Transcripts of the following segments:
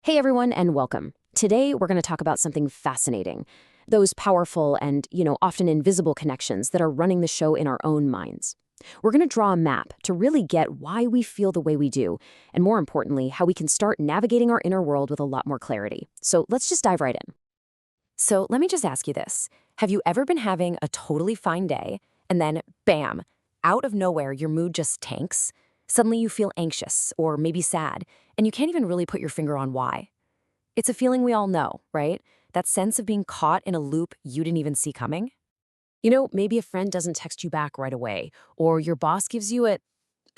Hey everyone, and welcome. Today we're going to talk about something fascinating. Those powerful and, often invisible connections that are running the show in our own minds. We're going to draw a map to really get why we feel the way we do, and more importantly, how we can start navigating our inner world with a lot more clarity. So let's just dive right in. So let me just ask you this. Have you ever been having a totally fine day, and then, bam, out of nowhere, your mood just tanks? Suddenly you feel anxious or maybe sad, and you can't even really put your finger on why. It's a feeling we all know, right? That sense of being caught in a loop you didn't even see coming. Maybe a friend doesn't text you back right away, or your boss gives you a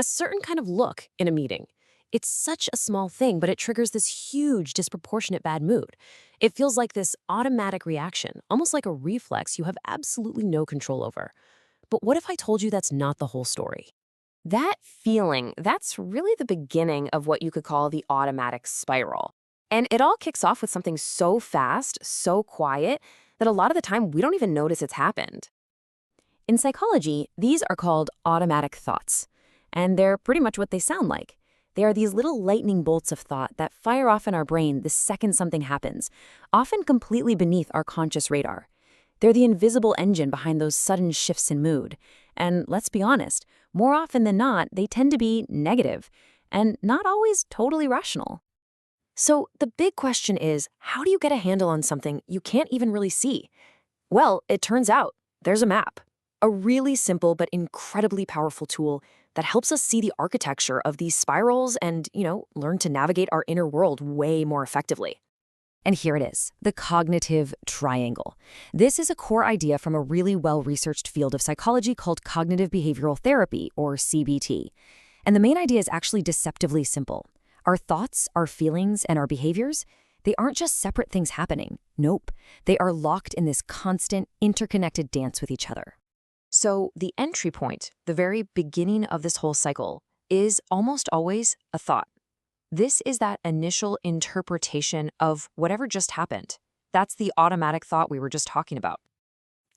certain kind of look in a meeting. It's such a small thing, but it triggers this huge, disproportionate bad mood. It feels like this automatic reaction, almost like a reflex you have absolutely no control over. But what if I told you that's not the whole story? That feeling, that's really the beginning of what you could call the automatic spiral. And it all kicks off with something so fast, so quiet, that a lot of the time we don't even notice it's happened. In psychology, these are called automatic thoughts. And they're pretty much what they sound like. They are these little lightning bolts of thought that fire off in our brain the second something happens, often completely beneath our conscious radar. They're the invisible engine behind those sudden shifts in mood. And let's be honest, more often than not, they tend to be negative and not always totally rational. So the big question is, how do you get a handle on something you can't even really see? Well, it turns out there's a map, a really simple but incredibly powerful tool that helps us see the architecture of these spirals and, learn to navigate our inner world way more effectively. And here it is, the cognitive triangle. This is a core idea from a really well-researched field of psychology called cognitive behavioral therapy, or CBT. And the main idea is actually deceptively simple. Our thoughts, our feelings, and our behaviors, they aren't just separate things happening. Nope. They are locked in this constant, interconnected dance with each other. So the entry point, the very beginning of this whole cycle, is almost always a thought. This is that initial interpretation of whatever just happened. That's the automatic thought we were just talking about.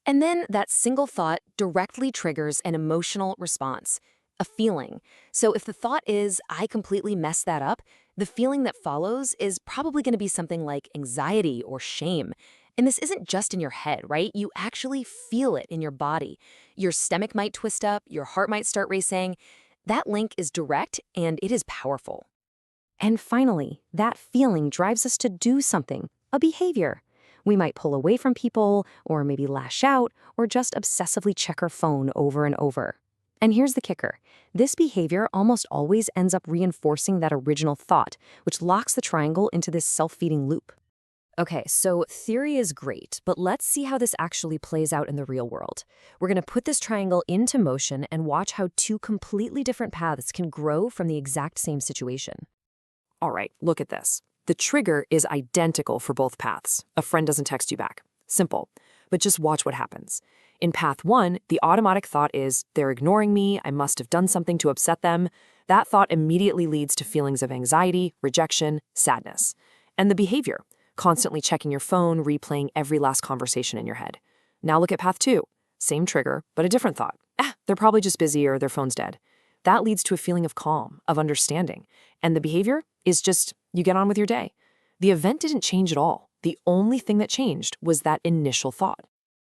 And then that single thought directly triggers an emotional response, a feeling. So if the thought is, I completely messed that up, the feeling that follows is probably going to be something like anxiety or shame. And this isn't just in your head, right? You actually feel it in your body. Your stomach might twist up, your heart might start racing. That link is direct and it is powerful. And finally, that feeling drives us to do something, a behavior. We might pull away from people, or maybe lash out, or just obsessively check our phone over and over. And here's the kicker. This behavior almost always ends up reinforcing that original thought, which locks the triangle into this self-feeding loop. Okay, so theory is great, but let's see how this actually plays out in the real world. We're going to put this triangle into motion and watch how two completely different paths can grow from the exact same situation. All right, look at this. The trigger is identical for both paths. A friend doesn't text you back. Simple. But just watch what happens. In path 1, the automatic thought is, they're ignoring me, I must have done something to upset them. That thought immediately leads to feelings of anxiety, rejection, sadness. And the behavior, constantly checking your phone, replaying every last conversation in your head. Now look at path 2. Same trigger, but a different thought. They're probably just busy or their phone's dead. That leads to a feeling of calm, of understanding. And the behavior is just, you get on with your day. The event didn't change at all. The only thing that changed was that initial thought.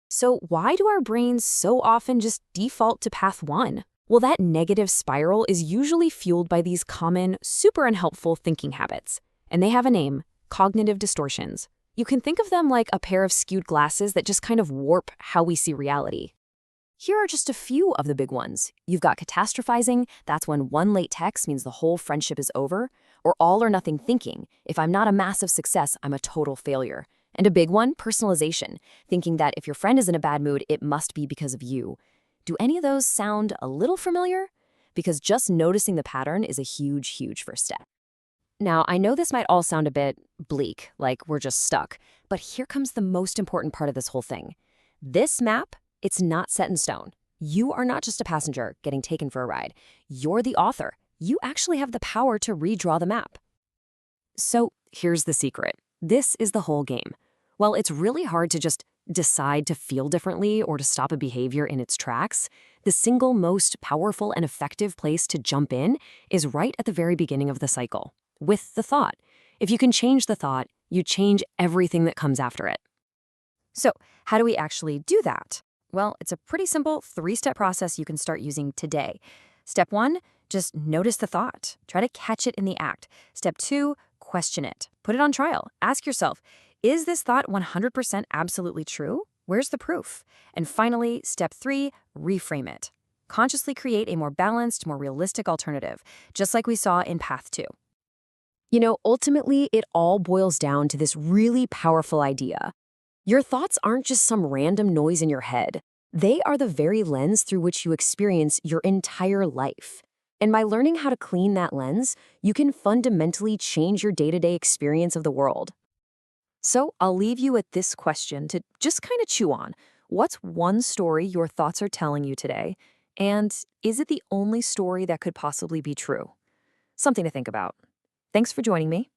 So why do our brains so often just default to path 1? Well, that negative spiral is usually fueled by these common, super unhelpful thinking habits. And they have a name, cognitive distortions. You can think of them like a pair of skewed glasses that just kind of warp how we see reality. Here are just a few of the big ones. You've got catastrophizing, that's when one late text means the whole friendship is over, or all or nothing thinking, if I'm not a massive success, I'm a total failure. And a big one, personalization, thinking that if your friend is in a bad mood, it must be because of you. Do any of those sound a little familiar? Because just noticing the pattern is a huge, huge first step. Now, I know this might all sound a bit bleak, like we're just stuck, but here comes the most important part of this whole thing. This map, it's not set in stone. You are not just a passenger getting taken for a ride. You're the author. You actually have the power to redraw the map. So here's the secret. This is the whole game. While it's really hard to just decide to feel differently or to stop a behavior in its tracks, the single most powerful and effective place to jump in is right at the very beginning of the cycle, with the thought. If you can change the thought, you change everything that comes after it. So, how do we actually do that? Well, it's a pretty simple 3-step process you can start using today. Step 1, just notice the thought. Try to catch it in the act. Step 2, question it. Put it on trial. Ask yourself, is this thought 100% absolutely true? Where's the proof? And finally, step 3, reframe it. Consciously create a more balanced, more realistic alternative, just like we saw in path 2. Ultimately, it all boils down to this really powerful idea. Your thoughts aren't just some random noise in your head. They are the very lens through which you experience your entire life. And by learning how to clean that lens, you can fundamentally change your day-to-day experience of the world. So I'll leave you with this question to just kind of chew on. What's one story your thoughts are telling you today? And is it the only story that could possibly be true? Something to think about. Thanks for joining me.